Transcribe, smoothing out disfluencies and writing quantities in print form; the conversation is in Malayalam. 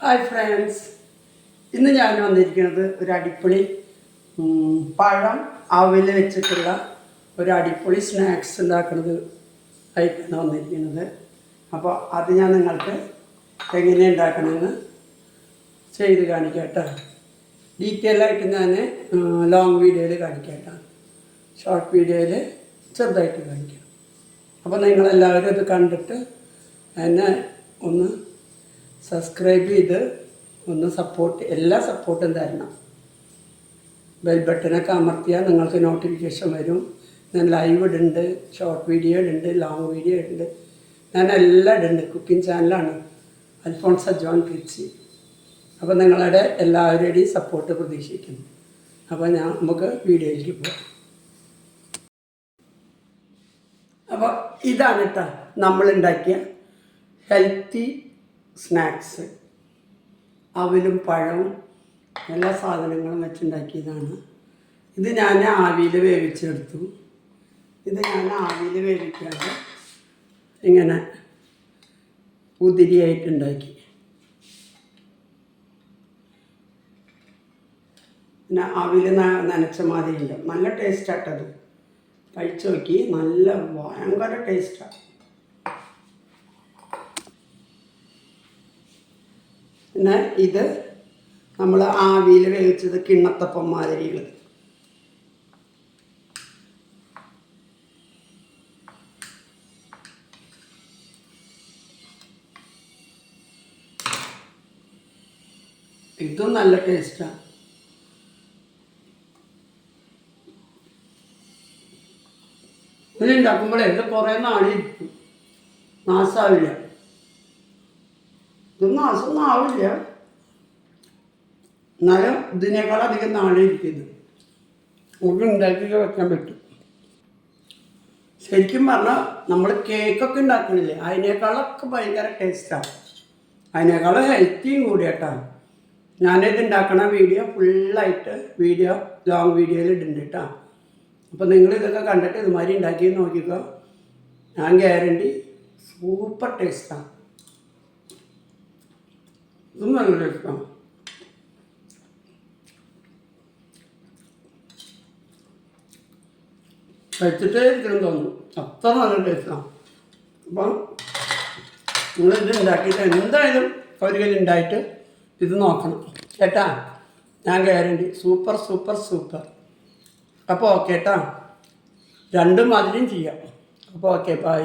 ഹായ് ഫ്രണ്ട്സ്, ഇന്ന് ഞാൻ വന്നിരിക്കുന്നത് ഒരു അടിപൊളി പഴം അവൽ വെച്ചിട്ടുള്ള ഒരു അടിപൊളി സ്നാക്സ് ഉണ്ടാക്കുന്നത് ആയിട്ടാണ് വന്നിരിക്കുന്നത്. അപ്പോൾ അത് ഞാൻ നിങ്ങൾക്ക് എങ്ങനെ ഉണ്ടാക്കണമെന്ന് ചെയ്ത് കാണിക്കാം കേട്ടോ. ഡീറ്റെയിൽ ആയിട്ട് ഞാൻ ലോങ് വീഡിയോയിൽ കാണിക്കാം കേട്ടോ. ഷോർട്ട് വീഡിയോയിൽ ചെറുതായിട്ട് കാണിക്കാം. അപ്പോൾ നിങ്ങളെല്ലാവരും ഇത് കണ്ടിട്ട് എന്നെ ഒന്ന് സബ്സ്ക്രൈബ് ചെയ്ത് ഒന്ന് എല്ലാ സപ്പോർട്ടും തരണം. ബെൽ ബട്ടനൊക്കെ അമർത്തിയാൽ നിങ്ങൾക്ക് നോട്ടിഫിക്കേഷൻ വരും. ഞാൻ ലൈവ് ഇടുന്നുണ്ട്, ഷോർട്ട് വീഡിയോ ഇടുന്നുണ്ട്, ലോങ് വീഡിയോ ഇടുന്നുണ്ട്. ഞാൻ എല്ലാം ഇടുന്നുണ്ട്. കുക്കിംഗ് ചാനലാണ് അൽഫോൺസ ജോൺ ക്രിച്ചി. അപ്പോൾ നിങ്ങളുടെ എല്ലാവരുടെയും സപ്പോർട്ട് പ്രതീക്ഷിക്കുന്നു. അപ്പോൾ നമുക്ക് വീഡിയോയിലേക്ക് പോകാം. അപ്പോൾ ഇതാണ് കേട്ടോ നമ്മളുണ്ടാക്കിയ ഹെൽത്തി സ്നാക്സ്. അവലും പഴവും എല്ലാ സാധനങ്ങളും വെച്ചുണ്ടാക്കിയതാണ്. ഇത് ഞാൻ ആവിയിൽ വേവിച്ചെടുത്തു. ഇത് ഞാൻ ആവിയിൽ വേവിക്കാതെ ഇങ്ങനെ ഉതിരിയായിട്ടുണ്ടാക്കി. പിന്നെ ആവിയിൽ നനച്ച മാതിരിയുണ്ട്. നല്ല ടേസ്റ്റാട്ടത്. കഴിച്ചു നോക്കി, നല്ല ഭയങ്കര ടേസ്റ്റാണ്. പിന്നെ ഇത് നമ്മൾ ആവിയിൽ വേവിച്ചത് കിണ്ണത്തപ്പം മാതിരിയുള്ളത്. ഇതും നല്ല ടേസ്റ്റാണ്. ഇങ്ങനെ ഉണ്ടാക്കുമ്പോഴേ ഇത് കുറേ നാളിരിക്കും, നാശാവില്ല. ഇത് നാശമൊന്നും ആവില്ല, എന്നാലും ഇതിനേക്കാൾ അധികം നാളിരിക്കുന്നു. നമുക്ക് ഉണ്ടാക്കി വെക്കാൻ പറ്റും. ശരിക്കും പറഞ്ഞാൽ നമ്മൾ കേക്കൊക്കെ ഉണ്ടാക്കണില്ലേ, അതിനേക്കാളൊക്കെ ഭയങ്കര ടേസ്റ്റാണ്. അതിനേക്കാളും ഹെൽത്തിയും കൂടിയായിട്ടാണ്. ഞാനിത് ഉണ്ടാക്കണ വീഡിയോ ഫുള്ളായിട്ട് ലോങ് വീഡിയോയിൽ ഇടുന്നുണ്ട് കേട്ടോ. അപ്പോൾ നിങ്ങളിതൊക്കെ കണ്ടിട്ട് ഇതുമാതിരി ഉണ്ടാക്കി നോക്കിക്കോ. ഞാൻ ഗ്യാരണ്ടി സൂപ്പർ ടേസ്റ്റാണ്. ഇതും നല്ല ടേസ്റ്റാണ്. കഴിച്ചിട്ടേ ഇരിക്കണം തോന്നുന്നു, അത്ര നല്ല ടേസ്റ്റാണ്. അപ്പം നിങ്ങളിത് ഉണ്ടാക്കിയിട്ട് എന്തായാലും ഉണ്ടായിട്ട് ഇത് നോക്കണം കേട്ടാ. ഞാൻ ഗ്യാരണ്ടി സൂപ്പർ സൂപ്പർ സൂപ്പർ. അപ്പോൾ ഓക്കെ കേട്ടോ, രണ്ടും മാതിരിയും ചെയ്യാം. അപ്പോൾ ഓക്കെ, ബൈ.